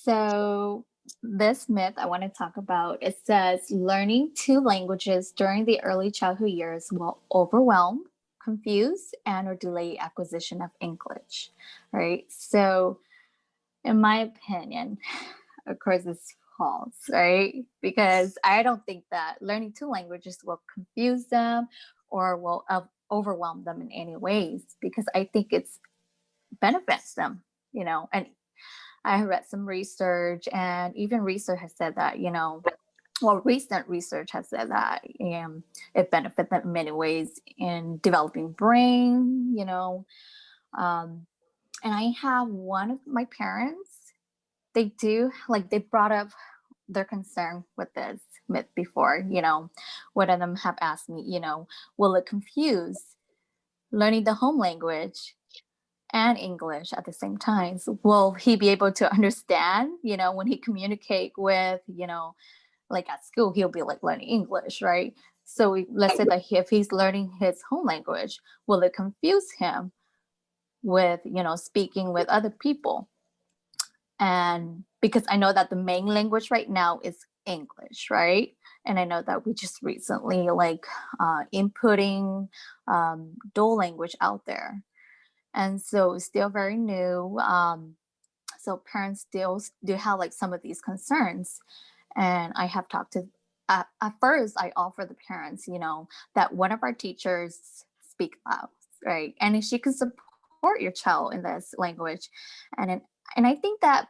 So this myth I want to talk about, it says learning two languages during the early childhood years will overwhelm, confuse, and or delay acquisition of English, right? So in my opinion, of course, it's false, right? Because I don't think that learning two languages will confuse them or will overwhelm them in any ways, because I think it's benefits them, and I have read some research, and even research has said that, well, recent research has said that it benefits them in many ways in developing brain, and I have one of my parents, they brought up their concern with this myth before. One of them have asked me, will it confuse learning the home language and English at the same time? So will he be able to understand, when he communicate with, like at school, he'll be like learning English, right? So let's say that if he's learning his home language, will it confuse him with, speaking with other people? And because I know that the main language right now is English, right? And I know that we just recently inputting dual language out there. And so it's still very new. So parents still do have like some of these concerns. And I have talked to, at first I offer the parents, that one of our teachers speak loud, right? And if she can support your child in this language. And I think that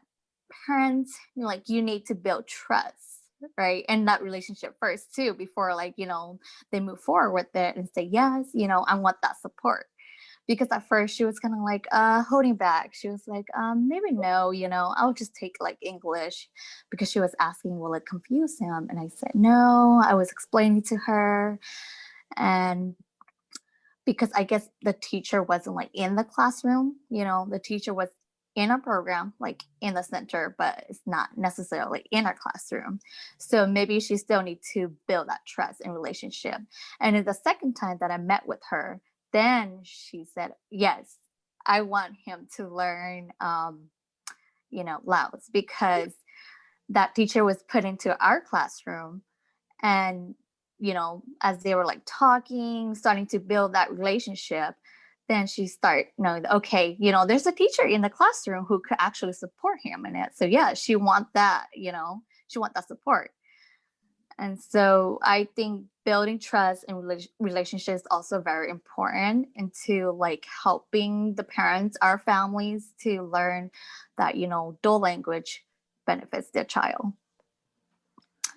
parents, you need to build trust, right? And that relationship first too, before they move forward with it and say, yes, I want that support. Because at first she was kind of holding back. She was like, maybe no, I'll just take like English, because she was asking, will it confuse him? And I said, no. I was explaining to her. And because I guess the teacher wasn't like in the classroom, the teacher was in a program, like in the center, but it's not necessarily in our classroom. So maybe she still needs to build that trust and relationship. And in the second time that I met with her, then she said, yes, I want him to learn, Laos, because that teacher was put into our classroom. And, as they were like talking, starting to build that relationship, then she started knowing, okay, there's a teacher in the classroom who could actually support him in it. So yeah, she want that, she want that support. And so I think building trust and relationships is also very important into like helping the parents, our families, to learn that, dual language benefits their child.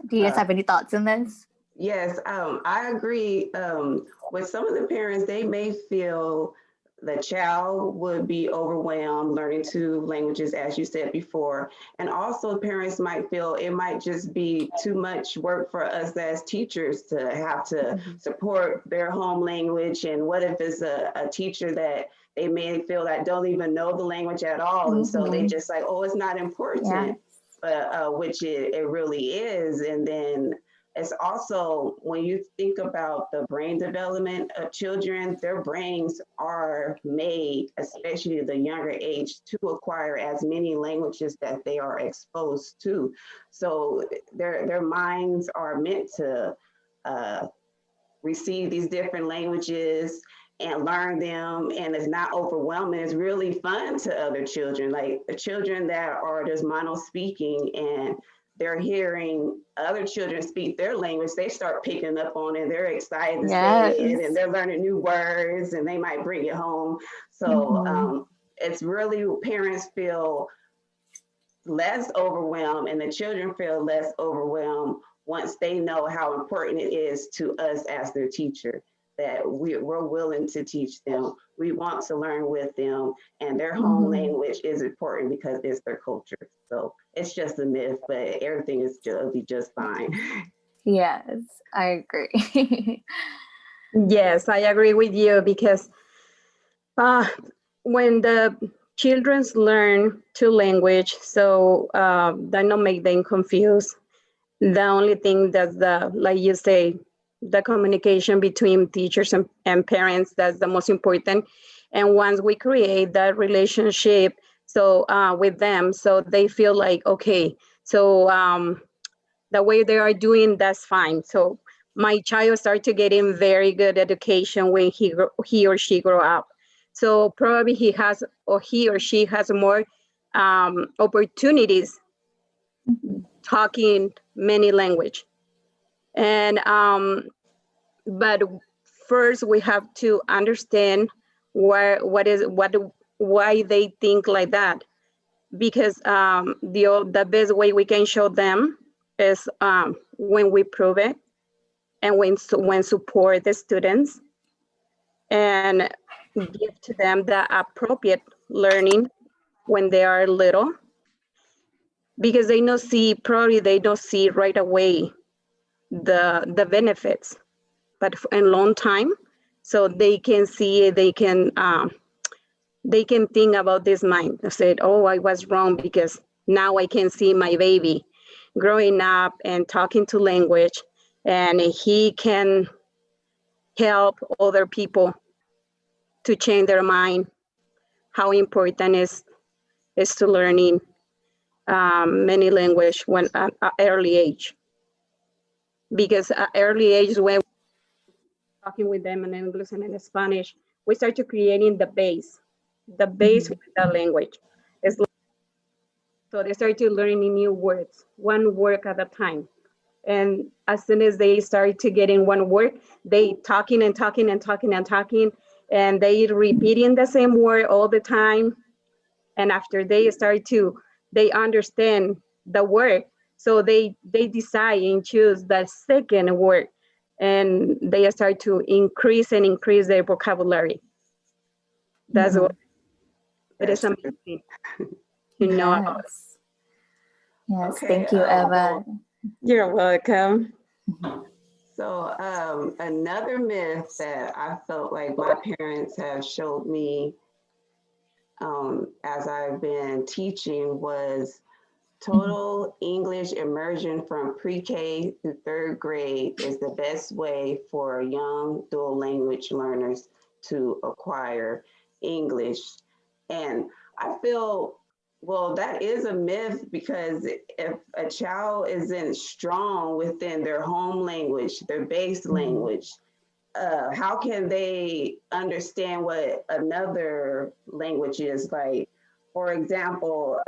Do you guys have any thoughts on this? Yes, I agree. With some of the parents, they may feel the child would be overwhelmed learning two languages, as you said before. And also parents might feel it might just be too much work for us as teachers to have to support their home language. And what if it's a teacher that they may feel that don't even know the language at all. And so they just like, oh, it's not important, but which it really is. And then it's also, when you think about the brain development of children, their brains are made, especially the younger age, to acquire as many languages that they are exposed to. So their minds are meant to receive these different languages and learn them, and it's not overwhelming. It's really fun to other children, like the children that are just mono speaking and they're hearing other children speak their language, they start picking up on it. They're excited to say it, and they're learning new words, and they might bring it home. So it's really, parents feel less overwhelmed and the children feel less overwhelmed once they know how important it is to us as their teacher, that we're willing to teach them. We want to learn with them, and their home language is important because it's their culture. So it's just a myth, but everything is will be just fine. Yes, I agree. Yes, I agree with you, because when the children learn two language, so that not make them confused. The only thing that like you say, the communication between teachers and parents, that's the most important. And once we create that relationship, So with them, so they feel like, okay, so the way they are doing, that's fine. So my child started to get in very good education when he or she grow up. So probably he or she has more opportunities Mhm. talking many language. And but first we have to understand why they think like that, because the best way we can show them is when we prove it, and when support the students and give to them the appropriate learning when they are little, because they don't see right away the benefits, but in long time, so they can see, they can think about this mind. They said, oh, I was wrong, because now I can see my baby growing up and talking to language, and he can help other people to change their mind, how important is to learning many language when at early age. Because at early age, when talking with them in English and in Spanish, we start to creating the base Mhm. with the language. It's like, so they start to learning new words, one word at a time. And as soon as they start to get in one word, they talking and talking and talking and talking, and they repeating the same word all the time. And after they understand the word, so they decide and choose the second word, and they start to increase their vocabulary. That's what Mhm. it is That's true. amazing to know about. Yes. Yes. Okay. Thank you, Eva. You're welcome. So another myth that I felt like my parents have showed me as I've been teaching was Mhm. total English immersion from pre-K to third grade is the best way for young dual language learners to acquire English. And I feel, well, that is a myth, because if a child isn't strong within their home language, their base Mhm. language, how can they understand what another language is? Like, for example,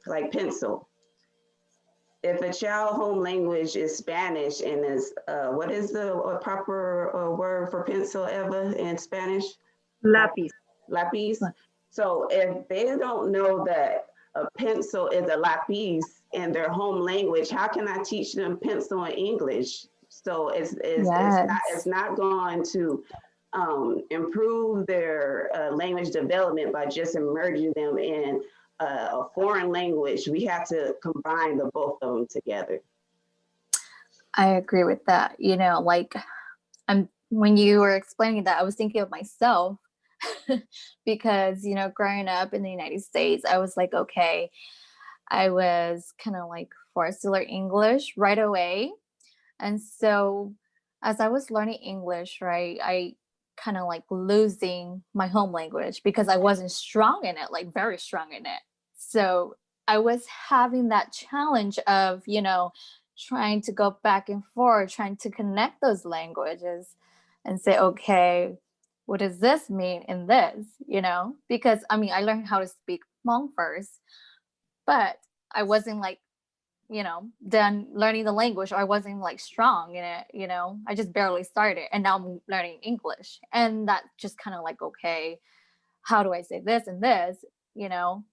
like pencil. If a child home language is Spanish and is, what is the proper word for pencil, Eva, in Spanish? Lápiz. Lapis. So if they don't know that a pencil is a lapis in their home language, how can I teach them pencil in English? So it's Yes. not going to improve their language development by just immersing them in a foreign language. We have to combine the both of them together. I agree with that. Like I'm when you were explaining that, I was thinking of myself because, growing up in the United States, I was like, okay, I was kind of like forced to learn English right away. And so as I was learning English, right, I kind of like losing my home language because I wasn't strong in it, like very strong in it. So I was having that challenge of, trying to go back and forth, trying to connect those languages and say, okay, what does this mean in this? Because I mean, I learned how to speak Hmong first, but I wasn't like done learning the language, or I wasn't like strong in it. I just barely started, and now I'm learning English, and that just kind of like, okay, how do I say this and this, you know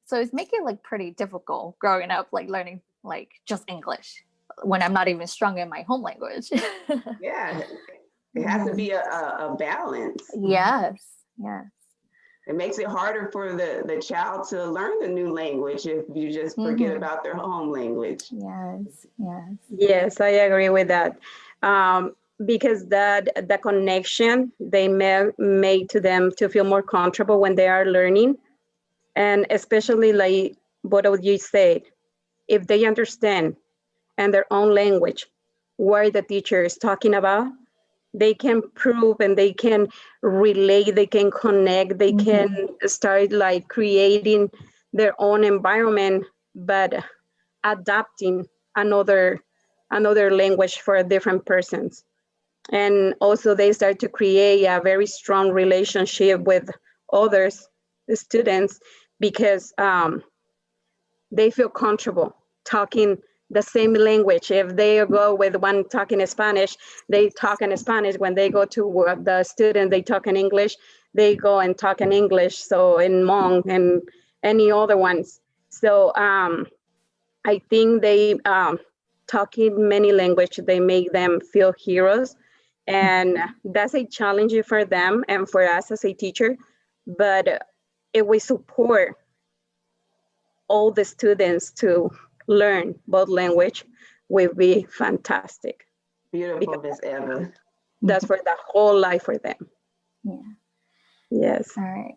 so it's making like pretty difficult growing up, like learning like just English when I'm not even strong in my home language. Yeah, it has to Mhm. be a balance. Yes, yes. It makes it harder for the child to learn the new language if you just forget Hmm. about their home language. Yes, yes. Yes, I agree with that. Because the connection they made to them to feel more comfortable when they are learning, and especially like what you said, if they understand in their own language what the teacher is talking about, they can prove and they can relate, they can connect, they can start like creating their own environment, but adapting another language for different persons. And also they start to create a very strong relationship with others, the students, because they feel comfortable talking the same language. If they go with one talking Spanish, they talk in Spanish. When they go to the student, they talk in English, they go and talk in English. So in Hmong and any other ones. So I think they talking many languages, they make them feel heroes. And that's a challenge for them and for us as a teacher. But if we support all the students to learn both language will be fantastic. Beautiful, Because Miss Eva. that's for the whole life for them. Yeah. Yes. All right.